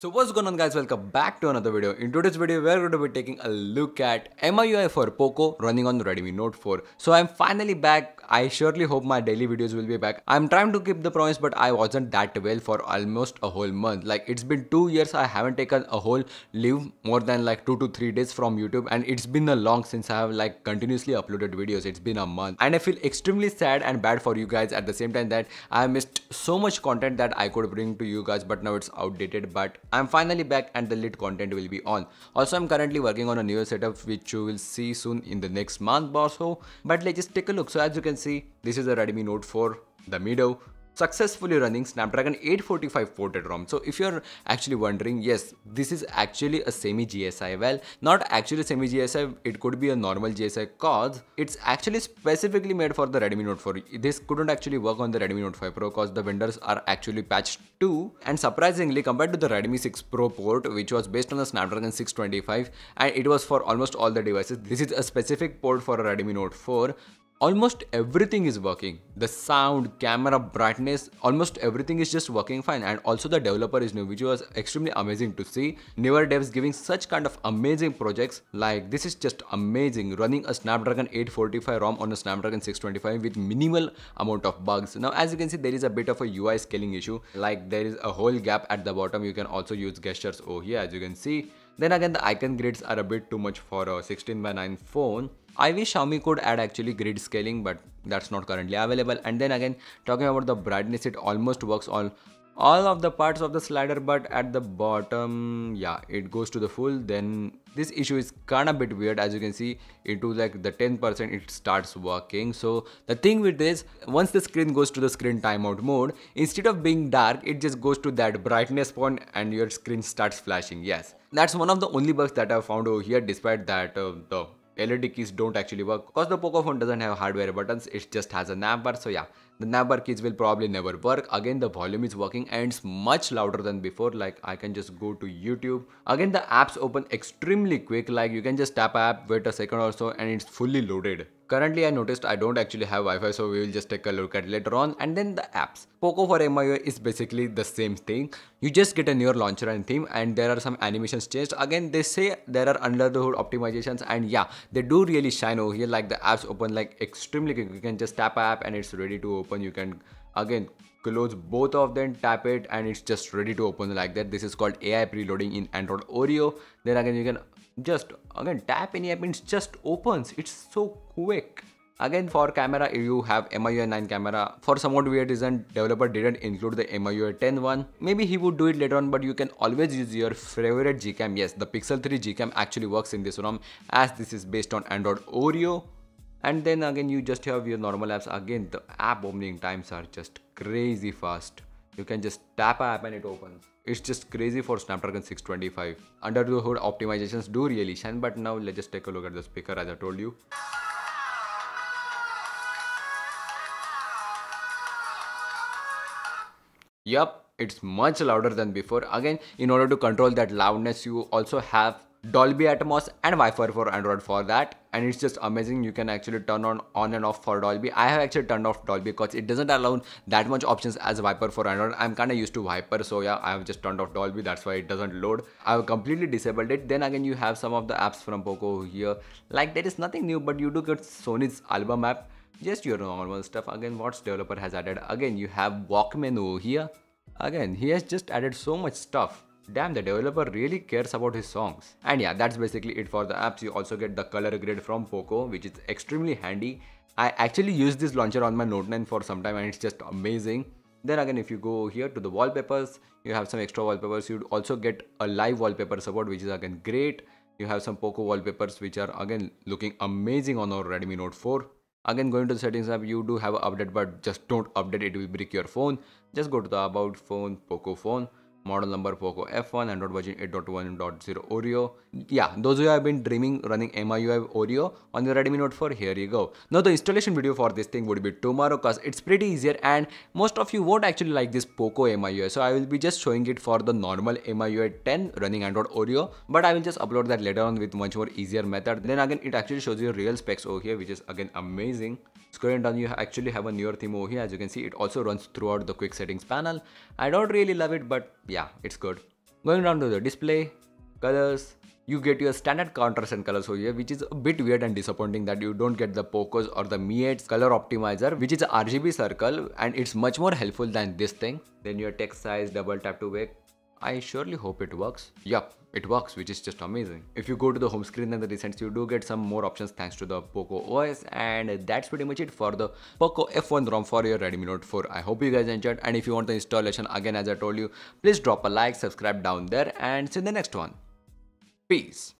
So what's going on, guys? Welcome back to another video. In today's video we're going to be taking a look at MIUI for Poco running on the Redmi Note 4. So I'm finally back. I surely hope my daily videos will be back. I'm trying to keep the promise, but I wasn't that well for almost a whole month. Like, it's been 2 years I haven't taken a whole leave more than like 2 to 3 days from YouTube, and it's been a long since I have like continuously uploaded videos. It's been a month and I feel extremely sad and bad for you guys at the same time that I missed so much content that I could bring to you guys, but now it's outdated. But I'm finally back and the lit content will be on. Also, I'm currently working on a newer setup which you will see soon in the next month or so. But let's just take a look. So as you can see, this is a Redmi Note 4, the Mido, successfully running Snapdragon 845 ported ROM. So if you're actually wondering, yes, this is actually a semi GSI. Well, not actually semi GSI, it could be a normal GSI cause it's actually specifically made for the Redmi Note 4. This couldn't actually work on the Redmi Note 5 Pro cause the vendors are actually patched too. And surprisingly, compared to the Redmi 6 Pro port, which was based on the Snapdragon 625 and it was for almost all the devices, this is a specific port for a Redmi Note 4. Almost everything is working. The sound, camera, brightness, almost everything is just working fine. And also the developer is new, which was extremely amazing to see. Newer devs giving such kind of amazing projects. Like, this is just amazing. Running a Snapdragon 845 ROM on a Snapdragon 625 with minimal amount of bugs. Now, as you can see, there is a bit of a UI scaling issue. Like, there is a whole gap at the bottom. You can also use gestures over here, as you can see. Then again, the icon grids are a bit too much for a 16:9 phone. I wish Xiaomi could add actually grid scaling, but that's not currently available. And then again, talking about the brightness, it almost works on all of the parts of the slider, but at the bottom, yeah, it goes to the full. Then this issue is kind of bit weird. As you can see, into like the 10% it starts working. So the thing with this, once the screen goes to the screen timeout mode, instead of being dark, it just goes to that brightness point and your screen starts flashing. Yes, that's one of the only bugs that I've found over here. Despite that, the LED keys don't actually work because the PocoPhone doesn't have hardware buttons, it just has a navbar. So yeah, the navbar keys will probably never work. Again, the volume is working and it's much louder than before. Like, I can just go to YouTube. Again, the apps open extremely quick. Like, you can just tap app, wait a second or so and it's fully loaded. Currently, I noticed I don't actually have Wi-Fi, so we will just take a look at it later on. And then the apps. Poco for MIUI is basically the same thing. You just get a newer launcher and theme, and there are some animations changed. Again, they say there are under the hood optimizations, and yeah, they do really shine over here. Like, the apps open like extremely quick. You can just tap app and it's ready to open. You can again close both of them, tap it, and it's just ready to open like that. This is called AI preloading in Android Oreo. Then again, you can just again tap any app and it just opens. It's so quick. Again, for camera, you have MIUI 9 camera. For somewhat weird reason, developer didn't include the MIUI 10 one. Maybe he would do it later on, but you can always use your favorite Gcam. Yes, the Pixel 3 Gcam actually works in this ROM, as this is based on Android Oreo. And then again, you just have your normal apps. Again, the app opening times are just crazy fast. You can just tap app and it opens. It's just crazy for Snapdragon 625. Under the hood optimizations do really shine. But now let's just take a look at the speaker, as I told you. Yup, it's much louder than before. Again, in order to control that loudness, you also have Dolby Atmos and Wi-Fi for Android for that, and it's just amazing. You can actually turn on and off for Dolby. I have actually turned off Dolby because it doesn't allow that much options as Viper for Android. I'm kind of used to Viper, so yeah, I have just turned off Dolby. That's why it doesn't load. I have completely disabled it. Then again, you have some of the apps from Poco here. Like, there is nothing new, but you do get Sony's album app, just your normal stuff. Again, what developer has added? Again, you have Walkman over here. Again, he has just added so much stuff. Damn, the developer really cares about his songs. And yeah, that's basically it for the apps. You also get the color grid from Poco, which is extremely handy. I actually used this launcher on my Note 9 for some time and it's just amazing. Then again, if you go here to the wallpapers, you have some extra wallpapers. You'd also get a live wallpaper support, which is again great. You have some Poco wallpapers, which are again looking amazing on our Redmi Note 4. Again, going to the settings app, you do have an update, but just don't update, it will brick your phone. Just go to the about phone, PocoPhone, model number Poco F1, Android version 8.1.0 Oreo. Yeah, those who have been dreaming running MIUI Oreo on the Redmi Note 4, here you go. Now the installation video for this thing would be tomorrow because it's pretty easier and most of you won't actually like this Poco MIUI. So I will be just showing it for the normal MIUI 10 running Android Oreo, but I will just upload that later on with much more easier method. Then again, it actually shows you real specs over here, which is again amazing. Scrolling down, you actually have a newer theme over here. As you can see, it also runs throughout the quick settings panel. I don't really love it, but yeah, it's good. Going down to the display, colors, you get your standard contrast and colors over here, which is a bit weird and disappointing that you don't get the Poco's or the Mi 8's color optimizer, which is a RGB circle, and it's much more helpful than this thing. Then your text size, double tap to wake. I surely hope it works. Yup, it works, which is just amazing. If you go to the home screen and the recents, you do get some more options thanks to the Poco OS, and that's pretty much it for the Poco F1 ROM for your Redmi Note 4. I hope you guys enjoyed, and if you want the installation, again as I told you, please drop a like, subscribe down there, and see you in the next one. Peace.